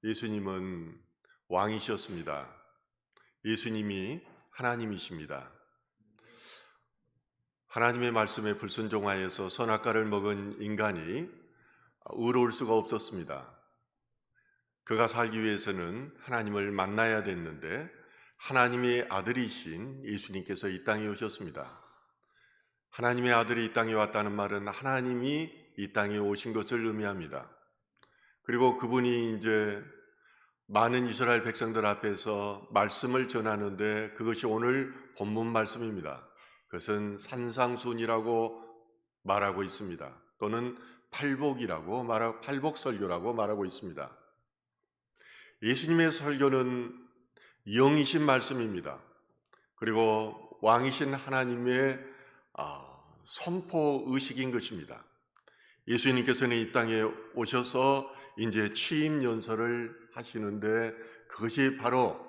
예수님은 왕이셨습니다. 예수님이 하나님이십니다. 하나님의 말씀에 불순종하여서 선악과를 먹은 인간이 의로울 수가 없었습니다. 그가 살기 위해서는 하나님을 만나야 됐는데 하나님의 아들이신 예수님께서 이 땅에 오셨습니다. 하나님의 아들이 이 땅에 왔다는 말은 하나님이 이 땅에 오신 것을 의미합니다. 그리고 그분이 이제 많은 이스라엘 백성들 앞에서 말씀을 전하는데 그것이 오늘 본문 말씀입니다. 그것은 산상순이라고 말하고 있습니다. 또는 팔복설교라고 말하고 있습니다. 예수님의 설교는 영이신 말씀입니다. 그리고 왕이신 하나님의 선포의식인 것입니다. 예수님께서는 이 땅에 오셔서 이제 취임 연설을 하시는데 그것이 바로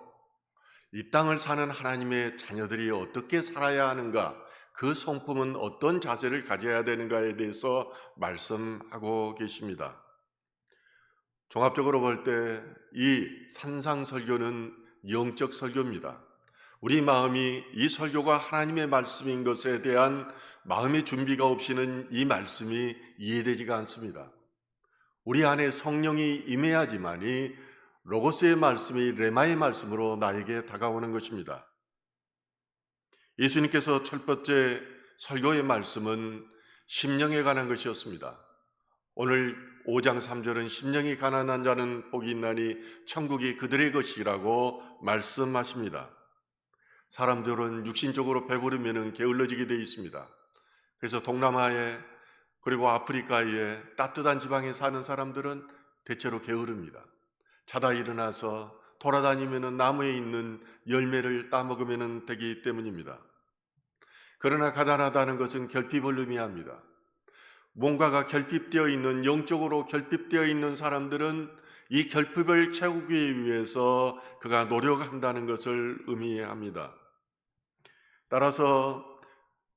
이 땅을 사는 하나님의 자녀들이 어떻게 살아야 하는가, 그 성품은 어떤 자세를 가져야 되는가에 대해서 말씀하고 계십니다. 종합적으로 볼 때 이 산상설교는 영적 설교입니다. 우리 마음이 이 설교가 하나님의 말씀인 것에 대한 마음의 준비가 없이는 이 말씀이 이해되지가 않습니다. 우리 안에 성령이 임해야지만이 로고스의 말씀이 레마의 말씀으로 나에게 다가오는 것입니다. 예수님께서 첫 번째 설교의 말씀은 심령에 관한 것이었습니다. 오늘 5장 3절은 심령이 가난한 자는 복이 있나니 천국이 그들의 것이라고 말씀하십니다. 사람들은 육신적으로 배부르면 게을러지게 되어 있습니다. 그래서 동남아에 그리고 아프리카에 따뜻한 지방에 사는 사람들은 대체로 게으릅니다. 자다 일어나서 돌아다니면 나무에 있는 열매를 따먹으면 되기 때문입니다. 그러나 가난하다는 것은 결핍을 의미합니다. 뭔가가 결핍되어 있는, 영적으로 결핍되어 있는 사람들은 이 결핍을 채우기 위해서 그가 노력한다는 것을 의미합니다. 따라서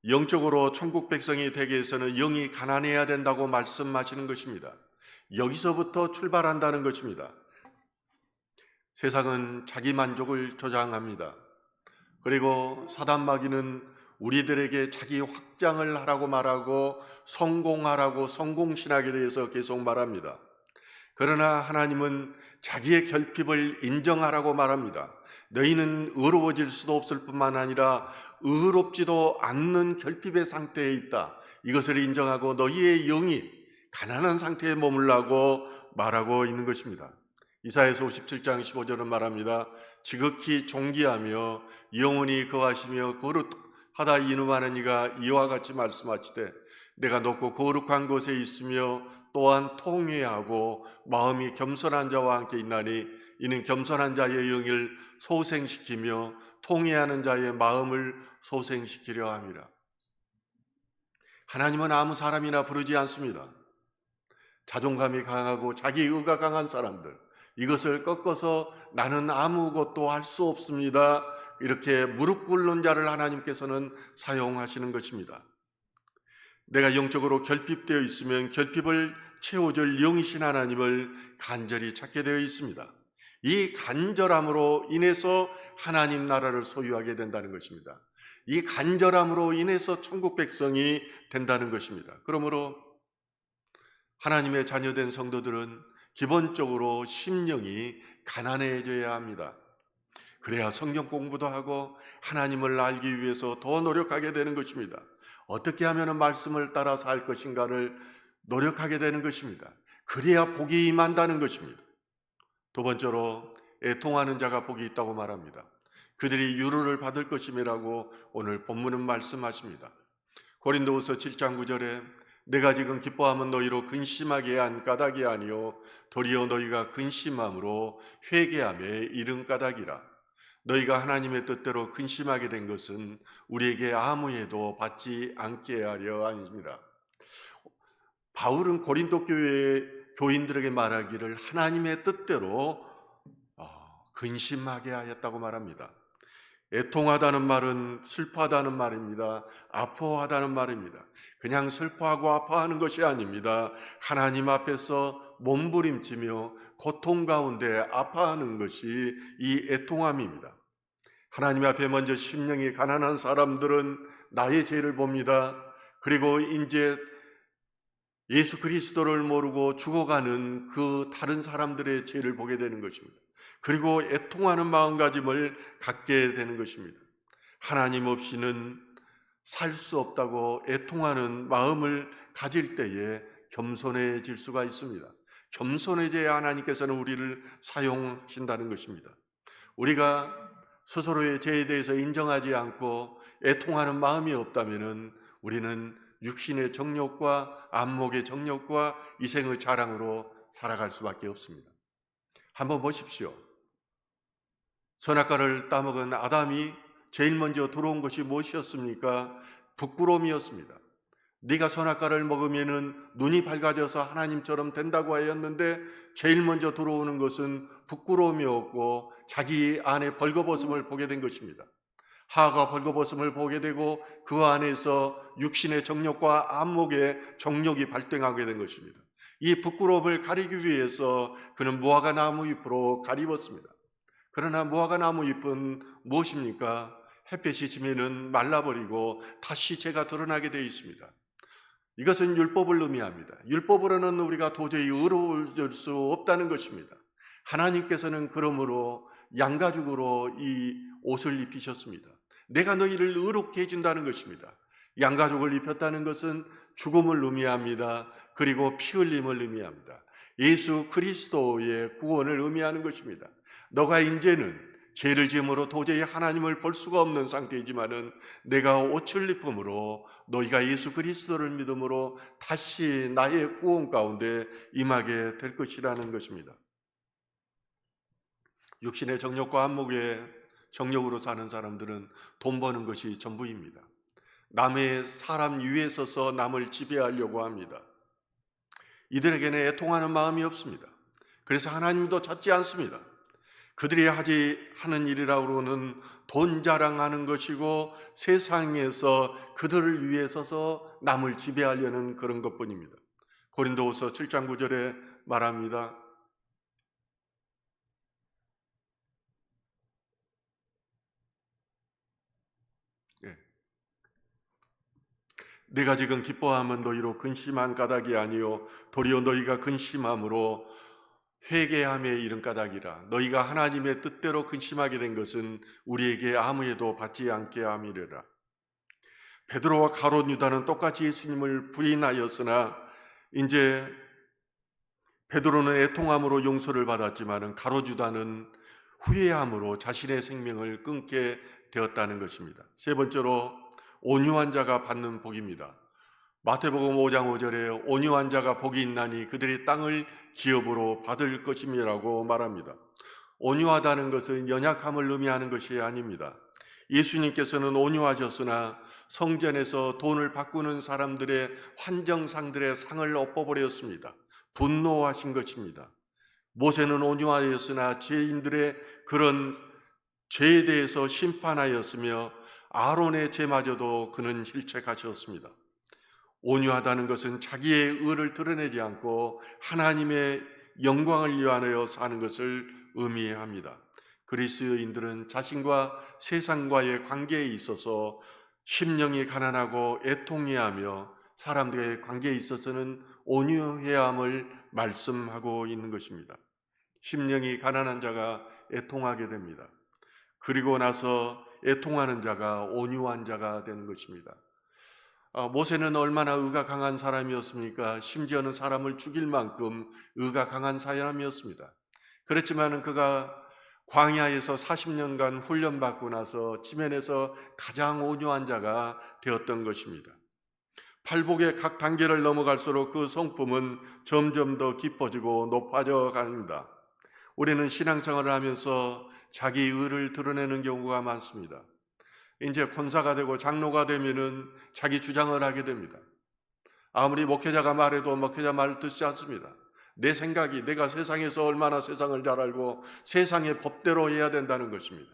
영적으로 천국 백성이 되기 위해서는 영이 가난해야 된다고 말씀하시는 것입니다. 여기서부터 출발한다는 것입니다. 세상은 자기 만족을 조장합니다. 그리고 사단마귀는 우리들에게 자기 확장을 하라고 말하고 성공하라고 성공신학에 대해서 계속 말합니다. 그러나 하나님은 자기의 결핍을 인정하라고 말합니다. 너희는 의로워질 수도 없을 뿐만 아니라 의롭지도 않는 결핍의 상태에 있다. 이것을 인정하고 너희의 영이 가난한 상태에 머물라고 말하고 있는 것입니다. 이사야서 57장 15절은 말합니다. 지극히 존귀하며 영원히 거하시며 거룩하다 이누마는 이가 이와 같이 말씀하시되 내가 높고 거룩한 곳에 있으며 또한 통회하고 마음이 겸손한 자와 함께 있나니 이는 겸손한 자의 영을 소생시키며 통회하는 자의 마음을 소생시키려 함이라. 하나님은 아무 사람이나 부르지 않습니다. 자존감이 강하고 자기의가 강한 사람들, 이것을 꺾어서 나는 아무것도 할 수 없습니다, 이렇게 무릎 꿇는 자를 하나님께서는 사용하시는 것입니다. 내가 영적으로 결핍되어 있으면 결핍을 채워줄 영이신 하나님을 간절히 찾게 되어 있습니다. 이 간절함으로 인해서 하나님 나라를 소유하게 된다는 것입니다. 이 간절함으로 인해서 천국 백성이 된다는 것입니다. 그러므로 하나님의 자녀된 성도들은 기본적으로 심령이 가난해져야 합니다. 그래야 성경 공부도 하고 하나님을 알기 위해서 더 노력하게 되는 것입니다. 어떻게 하면 말씀을 따라 살 것인가를 노력하게 되는 것입니다. 그래야 복이 임한다는 것입니다. 두 번째로 애통하는 자가 복이 있다고 말합니다. 그들이 유로를 받을 것임이라고 오늘 본문은 말씀하십니다. 고린도후서 7장 9절에 내가 지금 기뻐함은 너희로 근심하게 한 까닭이 아니요 도리어 너희가 근심함으로 회개함에 이른 까닭이라. 너희가 하나님의 뜻대로 근심하게 된 것은 우리에게 아무 해도 받지 않게 하려 함이라. 바울은 고린도 교회 교인들에게 말하기를 하나님의 뜻대로 근심하게 하였다고 말합니다. 애통하다는 말은 슬퍼하다는 말입니다. 아파하다는 말입니다. 그냥 슬퍼하고 아파하는 것이 아닙니다. 하나님 앞에서 몸부림치며 고통 가운데 아파하는 것이 이 애통함입니다. 하나님 앞에 먼저 심령이 가난한 사람들은 나의 죄를 봅니다. 그리고 이제 예수 그리스도를 모르고 죽어가는 그 다른 사람들의 죄를 보게 되는 것입니다. 그리고 애통하는 마음가짐을 갖게 되는 것입니다. 하나님 없이는 살 수 없다고 애통하는 마음을 가질 때에 겸손해질 수가 있습니다. 겸손해져야 하나님께서는 우리를 사용하신다는 것입니다. 우리가 스스로의 죄에 대해서 인정하지 않고 애통하는 마음이 없다면 우리는 육신의 정욕과 안목의 정욕과 이생의 자랑으로 살아갈 수밖에 없습니다. 한번 보십시오. 선악과를 따먹은 아담이 제일 먼저 들어온 것이 무엇이었습니까? 부끄러움이었습니다. 네가 선악과를 먹으면 눈이 밝아져서 하나님처럼 된다고 하였는데 제일 먼저 들어오는 것은 부끄러움이었고 자기 안에 벌거벗음을 보게 된 것입니다. 하가 벌거벗음을 보게 되고 그 안에서 육신의 정욕과 안목의 정욕이 발생하게 된 것입니다. 이 부끄러움을 가리기 위해서 그는 무화과 나무 잎으로 가리웠습니다. 그러나 무화과 나무 잎은 무엇입니까? 햇볕이 지면은 말라버리고 다시 죄가 드러나게 되어 있습니다. 이것은 율법을 의미합니다. 율법으로는 우리가 도저히 의로울 수 없다는 것입니다. 하나님께서는 그러므로 양가죽으로 이 옷을 입히셨습니다. 내가 너희를 의롭게 해준다는 것입니다. 양가죽을 입혔다는 것은 죽음을 의미합니다. 그리고 피 흘림을 의미합니다. 예수 그리스도의 구원을 의미하는 것입니다. 너가 이제는 죄를 지음으로 도저히 하나님을 볼 수가 없는 상태이지만은 내가 옷을 입음으로 너희가 예수 그리스도를 믿음으로 다시 나의 구원 가운데 임하게 될 것이라는 것입니다. 육신의 정욕과 안목의 정욕으로 사는 사람들은 돈 버는 것이 전부입니다. 남의 사람 위에 서서 남을 지배하려고 합니다. 이들에게는 애통하는 마음이 없습니다. 그래서 하나님도 찾지 않습니다. 그들이 하는 일이라고는 돈 자랑하는 것이고 세상에서 그들을 위해 서서 남을 지배하려는 그런 것뿐입니다. 고린도후서 7장 9절에 말합니다. 내가 지금 기뻐함은 너희로 근심한 까닭이 아니요 도리어 너희가 근심함으로 회개함에 이른 까닭이라. 너희가 하나님의 뜻대로 근심하게 된 것은 우리에게 아무에도 받지 않게 함이래라. 베드로와 가롯 유다는 똑같이 예수님을 부인하였으나 이제 베드로는 애통함으로 용서를 받았지만 가롯 유다는 후회함으로 자신의 생명을 끊게 되었다는 것입니다. 세 번째로 온유한 자가 받는 복입니다. 마태복음 5장 5절에 온유한 자가 복이 있나니 그들이 땅을 기업으로 받을 것임이라고 말합니다. 온유하다는 것은 연약함을 의미하는 것이 아닙니다. 예수님께서는 온유하셨으나 성전에서 돈을 바꾸는 사람들의 환정상들의 상을 엎어버렸습니다. 분노하신 것입니다. 모세는 온유하였으나 죄인들의 그런 죄에 대해서 심판하였으며 아론의 죄마저도 그는 실책하셨습니다. 온유하다는 것은 자기의 의를 드러내지 않고 하나님의 영광을 위하여 사는 것을 의미합니다. 그리스도인들은 자신과 세상과의 관계에 있어서 심령이 가난하고 애통해하며 사람들의 관계에 있어서는 온유해야 함을 말씀하고 있는 것입니다. 심령이 가난한 자가 애통하게 됩니다. 그리고 나서 애통하는 자가 온유한 자가 되는 것입니다. 모세는 얼마나 의가 강한 사람이었습니까? 심지어는 사람을 죽일 만큼 의가 강한 사람이었습니다. 그렇지만 그가 광야에서 40년간 훈련받고 나서 지면에서 가장 온유한 자가 되었던 것입니다. 팔복의 각 단계를 넘어갈수록 그 성품은 점점 더 깊어지고 높아져 갑니다. 우리는 신앙생활을 하면서 자기 의를 드러내는 경우가 많습니다. 이제 권사가 되고 장로가 되면은 자기 주장을 하게 됩니다. 아무리 목회자가 말해도 목회자 말 듣지 않습니다. 내 생각이 내가 세상에서 얼마나 세상을 잘 알고 세상의 법대로 해야 된다는 것입니다.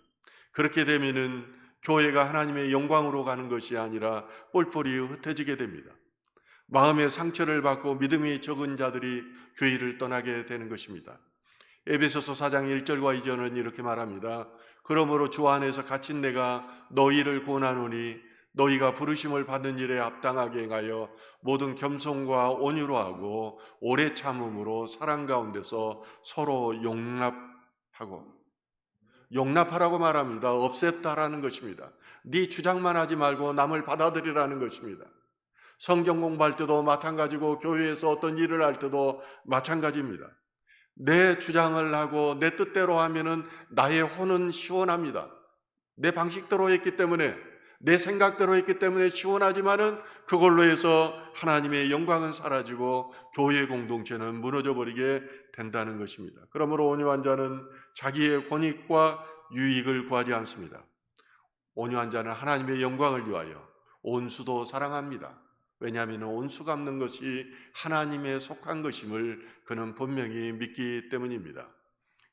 그렇게 되면은 교회가 하나님의 영광으로 가는 것이 아니라 뿔뿔이 흩어지게 됩니다. 마음의 상처를 받고 믿음이 적은 자들이 교회를 떠나게 되는 것입니다. 에베소서 4장 1절과 2절은 이렇게 말합니다. 그러므로 주 안에서 갇힌 내가 너희를 권하노니 너희가 부르심을 받은 일에 합당하게 행하여 모든 겸손과 온유로 하고 오래 참음으로 사랑 가운데서 서로 용납하라고 말합니다. 없앴다라는 것입니다. 네 주장만 하지 말고 남을 받아들이라는 것입니다. 성경 공부할 때도 마찬가지고 교회에서 어떤 일을 할 때도 마찬가지입니다. 내 주장을 하고 내 뜻대로 하면은 나의 혼은 시원합니다. 내 방식대로 했기 때문에, 내 생각대로 했기 때문에 시원하지만은 그걸로 해서 하나님의 영광은 사라지고 교회 공동체는 무너져 버리게 된다는 것입니다. 그러므로 온유한 자는 자기의 권익과 유익을 구하지 않습니다. 온유한 자는 하나님의 영광을 위하여 온수도 사랑합니다. 왜냐하면 온수 갚는 것이 하나님에 속한 것임을 그는 분명히 믿기 때문입니다.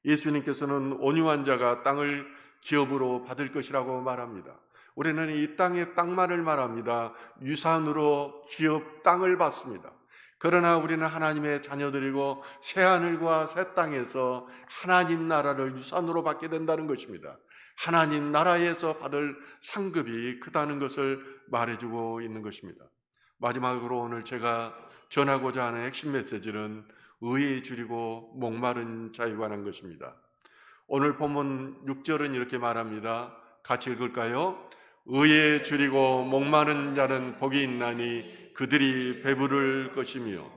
예수님께서는 온유한 자가 땅을 기업으로 받을 것이라고 말합니다. 우리는 이 땅의 땅만을 말합니다. 유산으로 기업 땅을 받습니다. 그러나 우리는 하나님의 자녀들이고 새하늘과 새 땅에서 하나님 나라를 유산으로 받게 된다는 것입니다. 하나님 나라에서 받을 상급이 크다는 것을 말해주고 있는 것입니다. 마지막으로 오늘 제가 전하고자 하는 핵심 메시지는 의에 줄이고 목마른 자에 관한 것입니다. 오늘 본문 6절은 이렇게 말합니다. 같이 읽을까요? 의에 줄이고 목마른 자는 복이 있나니 그들이 배부를 것이며.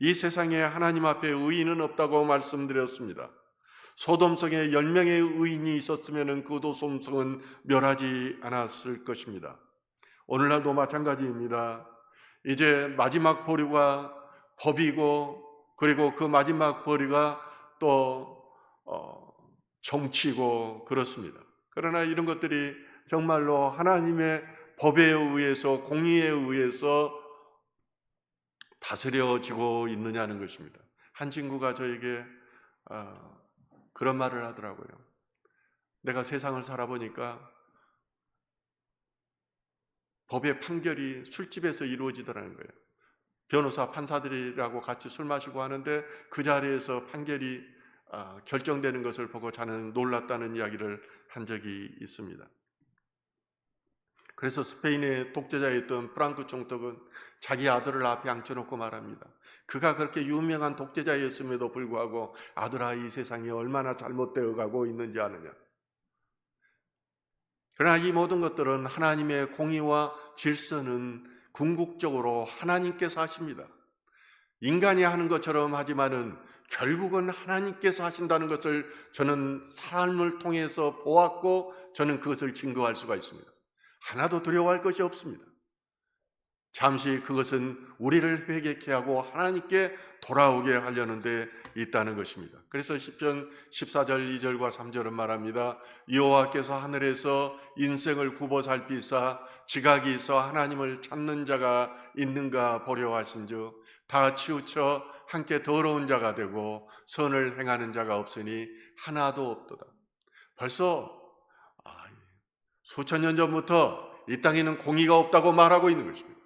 이 세상에 하나님 앞에 의인은 없다고 말씀드렸습니다. 소돔성에 10명의 의인이 있었으면 그 소돔성은 멸하지 않았을 것입니다. 오늘날도 마찬가지입니다. 이제 마지막 보류가 법이고, 그리고 그 마지막 보류가 또 정치고 그렇습니다. 그러나 이런 것들이 정말로 하나님의 법에 의해서, 공의에 의해서 다스려지고 있느냐는 것입니다. 한 친구가 저에게 그런 말을 하더라고요. 내가 세상을 살아보니까 법의 판결이 술집에서 이루어지더라는 거예요. 변호사, 판사들이라고 같이 술 마시고 하는데 그 자리에서 판결이 결정되는 것을 보고 자는 놀랐다는 이야기를 한 적이 있습니다. 그래서 스페인의 독재자였던 프랑크 총독은 자기 아들을 앞에 앉혀놓고 말합니다. 그가 그렇게 유명한 독재자였음에도 불구하고 아들아, 이 세상이 얼마나 잘못되어 가고 있는지 아느냐. 그러나 이 모든 것들은 하나님의 공의와 질서는 궁극적으로 하나님께서 하십니다. 인간이 하는 것처럼 하지만은 결국은 하나님께서 하신다는 것을 저는 삶을 통해서 보았고 저는 그것을 증거할 수가 있습니다. 하나도 두려워할 것이 없습니다. 잠시 그것은 우리를 회개케 하고 하나님께 돌아오게 하려는 데 있다는 것입니다. 그래서 시편 14절 2절과 3절은 말합니다. 여호와께서 하늘에서 인생을 굽어 살피사 지각이 있어 하나님을 찾는 자가 있는가 보려 하신즉 다 치우쳐 함께 더러운 자가 되고 선을 행하는 자가 없으니 하나도 없도다. 벌써 수천 년 전부터 이 땅에는 공의가 없다고 말하고 있는 것입니다.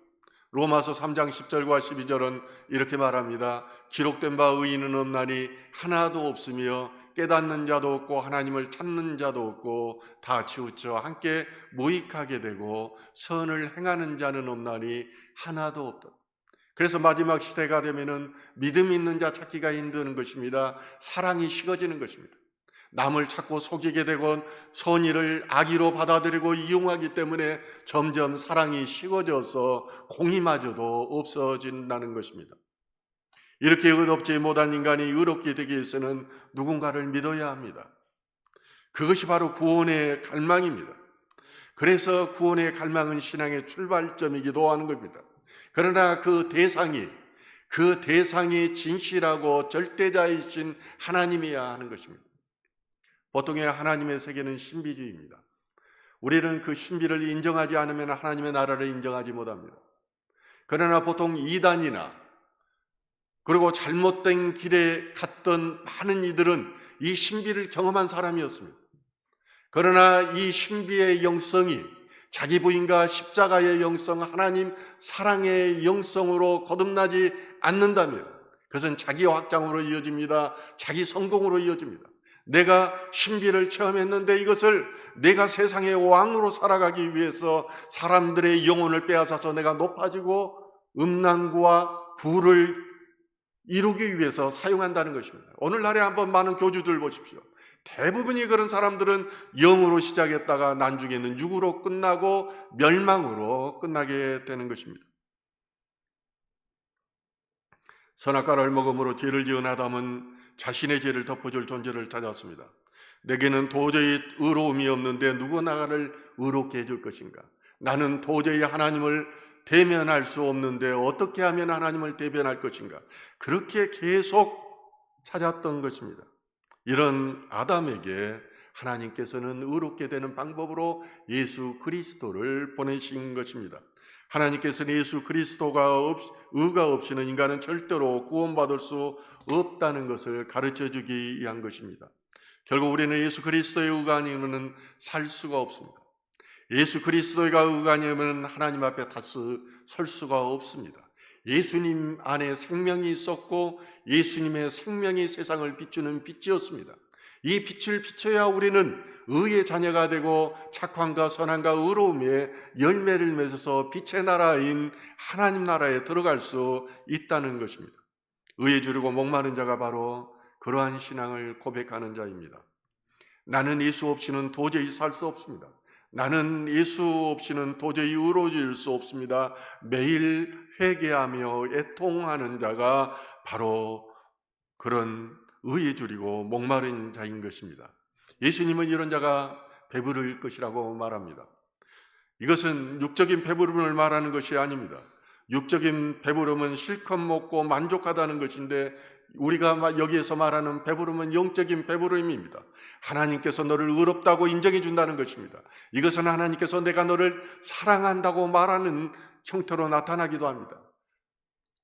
로마서 3장 10절과 12절은 이렇게 말합니다. 기록된 바 의인은 없나니 하나도 없으며 깨닫는 자도 없고 하나님을 찾는 자도 없고 다 치우쳐 함께 무익하게 되고 선을 행하는 자는 없나니 하나도 없다. 그래서 마지막 시대가 되면은 믿음 있는 자 찾기가 힘든 것입니다. 사랑이 식어지는 것입니다. 남을 찾고 속이게 되고 선의를 악의로 받아들이고 이용하기 때문에 점점 사랑이 식어져서 공의마저도 없어진다는 것입니다. 이렇게 의롭지 못한 인간이 의롭게 되기 위해서는 누군가를 믿어야 합니다. 그것이 바로 구원의 갈망입니다. 그래서 구원의 갈망은 신앙의 출발점이기도 하는 겁니다. 그러나 그 대상이 진실하고 절대자이신 하나님이어야 하는 것입니다. 보통의 하나님의 세계는 신비주의입니다. 우리는 그 신비를 인정하지 않으면 하나님의 나라를 인정하지 못합니다. 그러나 보통 이단이나 그리고 잘못된 길에 갔던 많은 이들은 이 신비를 경험한 사람이었습니다. 그러나 이 신비의 영성이 자기 부인과 십자가의 영성, 하나님 사랑의 영성으로 거듭나지 않는다면 그것은 자기 확장으로 이어집니다. 자기 성공으로 이어집니다. 내가 신비를 체험했는데 이것을 내가 세상의 왕으로 살아가기 위해서 사람들의 영혼을 빼앗아서 내가 높아지고 음란과 부를 이루기 위해서 사용한다는 것입니다. 오늘날에 한번 많은 교주들 보십시오. 대부분이 그런 사람들은 영으로 시작했다가 나중에는 육으로 끝나고 멸망으로 끝나게 되는 것입니다. 선악과를 먹음으로 죄를 지은 아담은 자신의 죄를 덮어줄 존재를 찾았습니다. 내게는 도저히 의로움이 없는데 누가 나를 의롭게 해줄 것인가? 나는 도저히 하나님을 대면할 수 없는데 어떻게 하면 하나님을 대변할 것인가? 그렇게 계속 찾았던 것입니다. 이런 아담에게 하나님께서는 의롭게 되는 방법으로 예수 그리스도를 보내신 것입니다. 하나님께서는 예수 그리스도가 의가 없이는 인간은 절대로 구원받을 수 없다는 것을 가르쳐주기 위한 것입니다. 결국 우리는 예수 그리스도의 의가 아니면 살 수가 없습니다. 예수 그리스도가 의가 아니면 하나님 앞에 다시 설 수가 없습니다. 예수님 안에 생명이 있었고 예수님의 생명이 세상을 비추는 빛이었습니다. 이 빛을 비춰야 우리는 의의 자녀가 되고 착함과 선함과 의로움의 열매를 맺어서 빛의 나라인 하나님 나라에 들어갈 수 있다는 것입니다. 의에 주르고 목마른 자가 바로 그러한 신앙을 고백하는 자입니다. 나는 예수 없이는 도저히 살 수 없습니다. 나는 예수 없이는 도저히 의로워질 수 없습니다. 매일 회개하며 애통하는 자가 바로 그런 의에 줄이고 목마른 자인 것입니다. 예수님은 이런 자가 배부를 것이라고 말합니다. 이것은 육적인 배부름을 말하는 것이 아닙니다. 육적인 배부름은 실컷 먹고 만족하다는 것인데 우리가 여기에서 말하는 배부름은 영적인 배부름입니다. 하나님께서 너를 의롭다고 인정해 준다는 것입니다. 이것은 하나님께서 내가 너를 사랑한다고 말하는 형태로 나타나기도 합니다.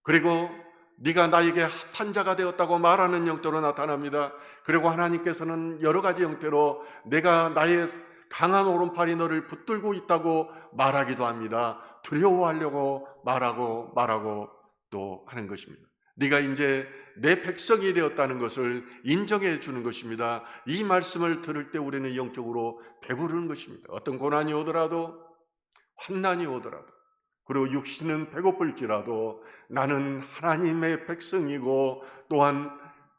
그리고 네가 나에게 합한 자가 되었다고 말하는 형태로 나타납니다. 그리고 하나님께서는 여러 가지 형태로 내가 나의 강한 오른팔이 너를 붙들고 있다고 말하기도 합니다. 두려워하려고 말하고 또 하는 것입니다. 네가 이제 내 백성이 되었다는 것을 인정해 주는 것입니다. 이 말씀을 들을 때 우리는 영적으로 배부르는 것입니다. 어떤 고난이 오더라도, 환난이 오더라도, 그리고 육신은 배고플지라도 나는 하나님의 백성이고 또한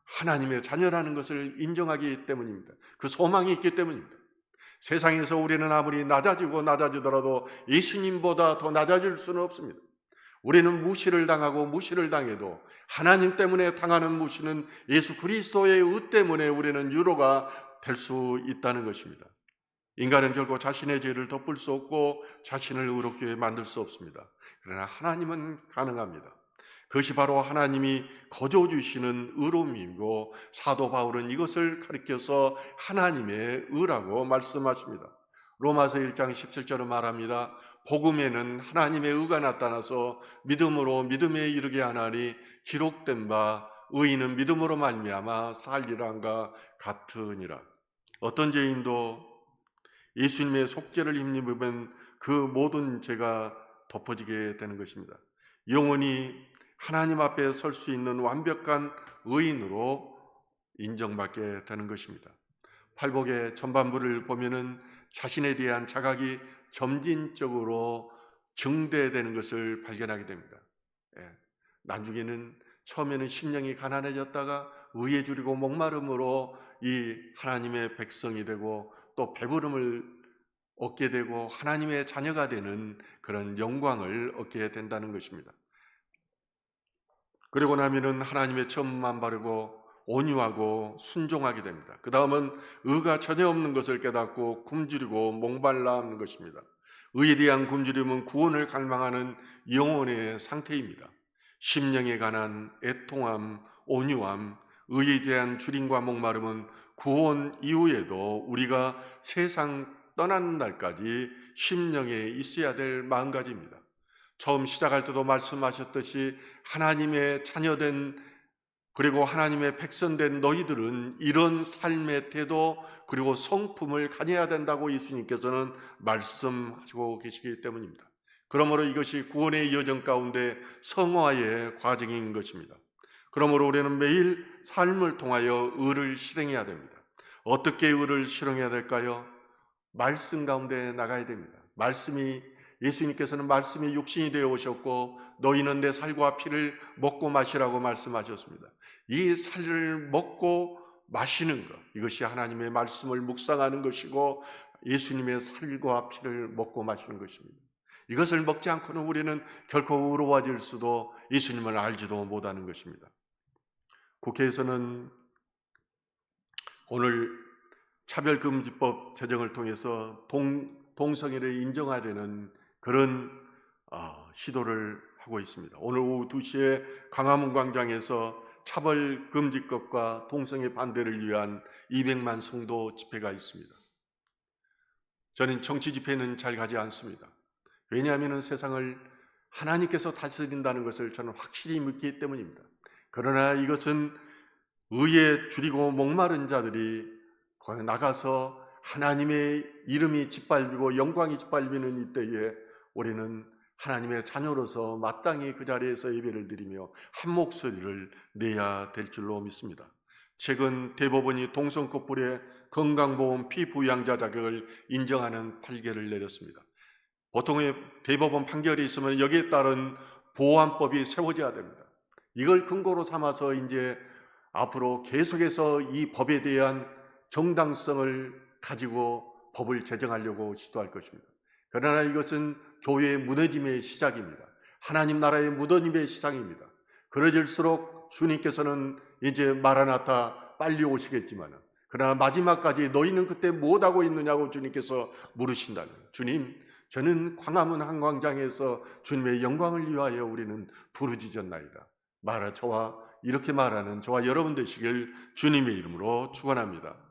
하나님의 자녀라는 것을 인정하기 때문입니다. 그 소망이 있기 때문입니다. 세상에서 우리는 아무리 낮아지더라도 예수님보다 더 낮아질 수는 없습니다. 우리는 무시를 당하고 무시를 당해도 하나님 때문에 당하는 무시는 예수 그리스도의 의 때문에 우리는 유로가 될 수 있다는 것입니다. 인간은 결국 자신의 죄를 덮을 수 없고 자신을 의롭게 만들 수 없습니다. 그러나 하나님은 가능합니다. 그것이 바로 하나님이 거저 주시는 의로움이고 사도 바울은 이것을 가리켜서 하나님의 의라고 말씀하십니다. 로마서 1장 17절은 말합니다. 복음에는 하나님의 의가 나타나서 믿음으로 믿음에 이르게 하나니 기록된 바 의인은 믿음으로 말미암아 살리란가 같으니라. 어떤 죄인도 예수님의 속죄를 힘입으면 그 모든 죄가 덮어지게 되는 것입니다. 영원히 하나님 앞에 설 수 있는 완벽한 의인으로 인정받게 되는 것입니다. 팔복의 전반부를 보면은 자신에 대한 자각이 점진적으로 증대되는 것을 발견하게 됩니다. 나중에는 처음에는 심령이 가난해졌다가 의에 줄이고 목마름으로 이 하나님의 백성이 되고 또 배부름을 얻게 되고 하나님의 자녀가 되는 그런 영광을 얻게 된다는 것입니다. 그리고 나면은 하나님의 천만 바르고 온유하고 순종하게 됩니다. 그 다음은 의가 전혀 없는 것을 깨닫고 굶주리고 목말라 하는 것입니다. 의에 대한 굶주림은 구원을 갈망하는 영혼의 상태입니다. 심령에 관한 애통함, 온유함, 의에 대한 주림과 목마름은 구원 이후에도 우리가 세상 떠나는 날까지 심령에 있어야 될 마음가짐입니다. 처음 시작할 때도 말씀하셨듯이 하나님의 자녀된 그리고 하나님의 백성된 너희들은 이런 삶의 태도 그리고 성품을 가져야 된다고 예수님께서는 말씀하시고 계시기 때문입니다. 그러므로 이것이 구원의 여정 가운데 성화의 과정인 것입니다. 그러므로 우리는 매일 삶을 통하여 의를 실행해야 됩니다. 어떻게 의를 실행해야 될까요? 말씀 가운데 나가야 됩니다. 예수님께서는 말씀이 육신이 되어 오셨고 너희는 내 살과 피를 먹고 마시라고 말씀하셨습니다. 이 살을 먹고 마시는 것, 이것이 하나님의 말씀을 묵상하는 것이고 예수님의 살과 피를 먹고 마시는 것입니다. 이것을 먹지 않고는 우리는 결코 의로워질 수도 예수님을 알지도 못하는 것입니다. 국회에서는 오늘 차별금지법 제정을 통해서 동성애를 인정하려는 그런 시도를 하고 있습니다. 오늘 오후 2시에 광화문 광장에서 차별금지법과 동성애 반대를 위한 200만 성도 집회가 있습니다. 저는 정치 집회는 잘 가지 않습니다. 왜냐하면 세상을 하나님께서 다스린다는 것을 저는 확실히 믿기 때문입니다. 그러나 이것은 의에 줄이고 목마른 자들이 거기 나가서 하나님의 이름이 짓밟히고 영광이 짓밟히는 이때에 우리는 하나님의 자녀로서 마땅히 그 자리에서 예배를 드리며 한 목소리를 내야 될 줄로 믿습니다. 최근 대법원이 동성 커플의 건강보험 피부양자 자격을 인정하는 판결을 내렸습니다. 보통의 대법원 판결이 있으면 여기에 따른 보호안법이 세워져야 됩니다. 이걸 근거로 삼아서 이제 앞으로 계속해서 이 법에 대한 정당성을 가지고 법을 제정하려고 시도할 것입니다. 그러나 이것은 교회의 무너짐의 시작입니다. 하나님 나라의 무너짐의 시작입니다. 그러질수록 주님께서는 이제 마라나타 빨리 오시겠지만 그러나 마지막까지 너희는 그때 무엇하고 있느냐고 주님께서 물으신다면 주님, 저는 광화문 한광장에서 주님의 영광을 위하여 우리는 부르짖었나이다. 이렇게 말하는 저와 여러분 되시길 주님의 이름으로 축원합니다.